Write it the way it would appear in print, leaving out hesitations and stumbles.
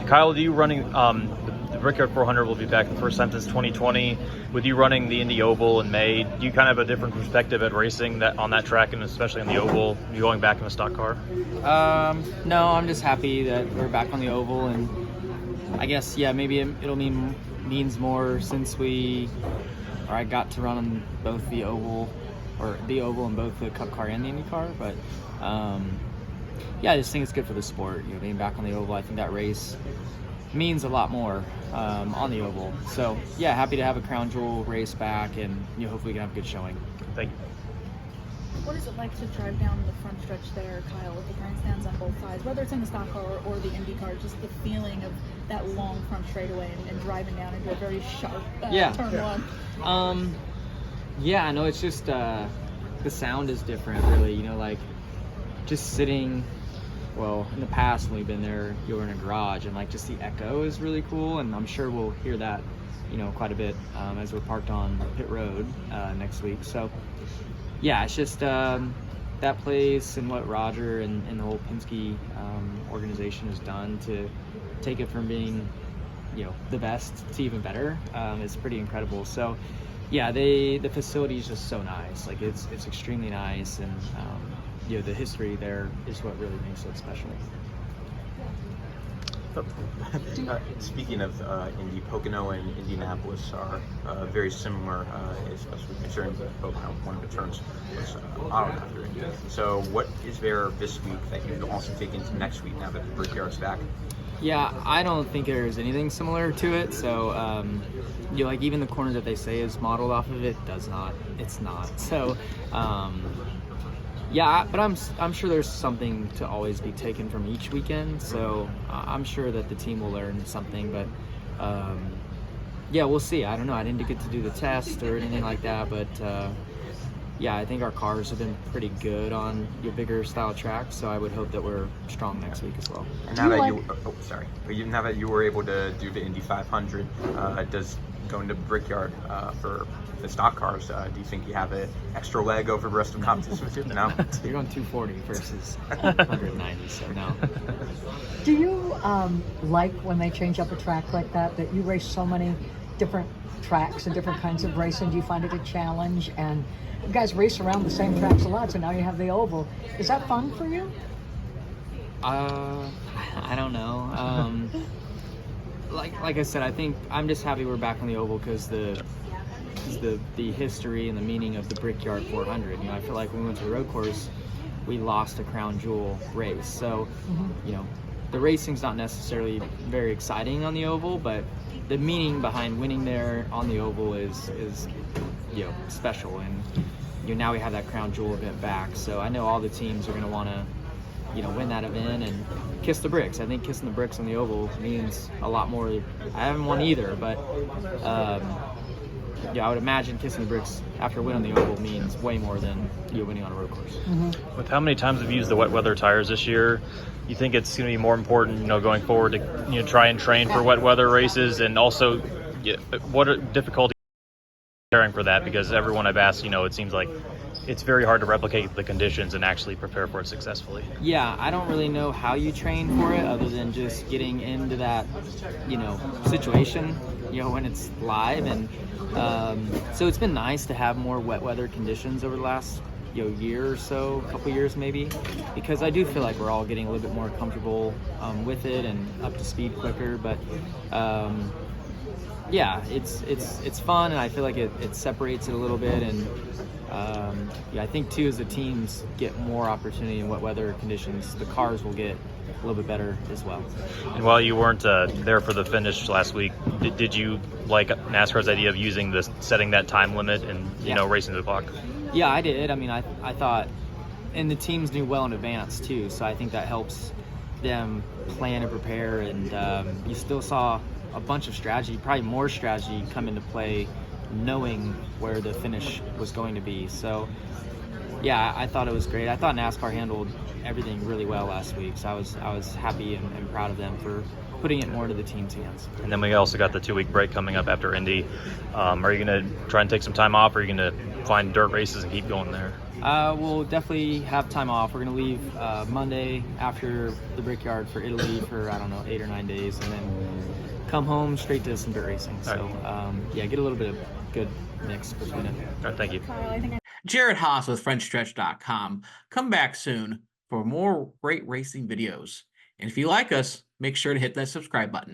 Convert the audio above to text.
Kyle, with you running the Brickyard 400 will be back the first time since 2020. With you running the Indy Oval in May, do you kind of have a different perspective at racing that on that track and especially on the Oval? You going back in a stock car? No, I'm just happy that we're back on the Oval, and I guess maybe it'll means more since I got to run on both the Oval and both the Cup car and the Indy car, but. I just think it's good for the sport. Being back on the Oval, I think that race means a lot more on the Oval. So, happy to have a crown jewel race back, and hopefully we can have a good showing. Thank you. What is it like to drive down the front stretch there, Kyle, with the grandstands on both sides, whether it's in the stock car or the Indy car, just the feeling of that long front straightaway and driving down into a very sharp turn one? I know it's just the sound is different, really. Just sitting. Well, in the past when we've been there, you were in a garage, and just the echo is really cool, and I'm sure we'll hear that, quite a bit as we're parked on pit road next week. So, it's just that place and what Roger and the whole Penske organization has done to take it from being, the best to even better is pretty incredible. So, the facility is just so nice. It's extremely nice, and the history there is what really makes it special. Speaking of Indy, Pocono and Indianapolis are very similar, especially considering that Pocono, one of the turns was modeled after Indy. So what is there this week that you can also take into next week now that the Brickyard's back? I don't think there's anything similar to it. So, even the corner that they say is modeled off of it does not. It's not. So, but I'm sure there's something to always be taken from each weekend. So I'm sure that the team will learn something. But we'll see. I don't know. I didn't get to do the test or anything like that. But I think our cars have been pretty good on your bigger style tracks. So I would hope that we're strong next week as well. And now now that you were able to do the Indy 500, does going to Brickyard for the stock cars, do you think you have an extra leg over the rest of the competition with you? No? You're going 240 versus 190, so no. Do you like when they change up a track like that you race so many different tracks and different kinds of racing? Do you find it a challenge? And you guys race around the same tracks a lot, so now you have the Oval. Is that fun for you? I don't know. Like I said, I think I'm just happy we're back on the Oval because the history and the meaning of the Brickyard 400. I feel like when we went to the road course, we lost a crown jewel race. So, the racing's not necessarily very exciting on the Oval, but the meaning behind winning there on the Oval is special. And now we have that crown jewel event back. So I know all the teams are going to want to win that event and kiss the bricks. I think kissing the bricks on the Oval means a lot more. I haven't won either, but I would imagine kissing the bricks after a win on the Oval means way more than winning on a road course. Mm-hmm. With how many times we've used the wet weather tires this year, you think it's going to be more important, going forward to try and train for wet weather races, and also what are difficulties preparing for that? Because everyone I've asked, it seems like it's very hard to replicate the conditions and actually prepare for it successfully. I don't really know how you train for it other than just getting into that, situation, when it's live. And so it's been nice to have more wet weather conditions over the last, year or so, couple years maybe, because I do feel like we're all getting a little bit more comfortable with it and up to speed quicker. But it's fun, and I feel like it separates it a little bit. And I think too, as the teams get more opportunity in wet weather conditions, the cars will get a little bit better as well. And while you weren't there for the finish last week, did you like NASCAR's idea of setting that time limit and racing to the clock? Yeah, I did. I mean, I thought, and the teams knew well in advance too, so I think that helps them plan and prepare. And you still saw a bunch of strategy, probably more strategy, come into play, knowing where the finish was going to be. So I thought it was great. I thought NASCAR handled everything really well last week, so I was happy and proud of them for putting it more to the team's hands. And then we also got the 2-week break coming up after Indy. Are you going to try and take some time off, or are you going to find dirt races and keep going there? We'll definitely have time off. We're gonna leave Monday after the Brickyard for Italy for, I don't know, 8 or 9 days, and then come home straight to some dirt racing. So yeah, get a little bit of good mix between it. All right, thank you. Kyle, I think Jared Haas with Frontstretch.com. Come back soon for more great racing videos. And if you like us, make sure to hit that subscribe button.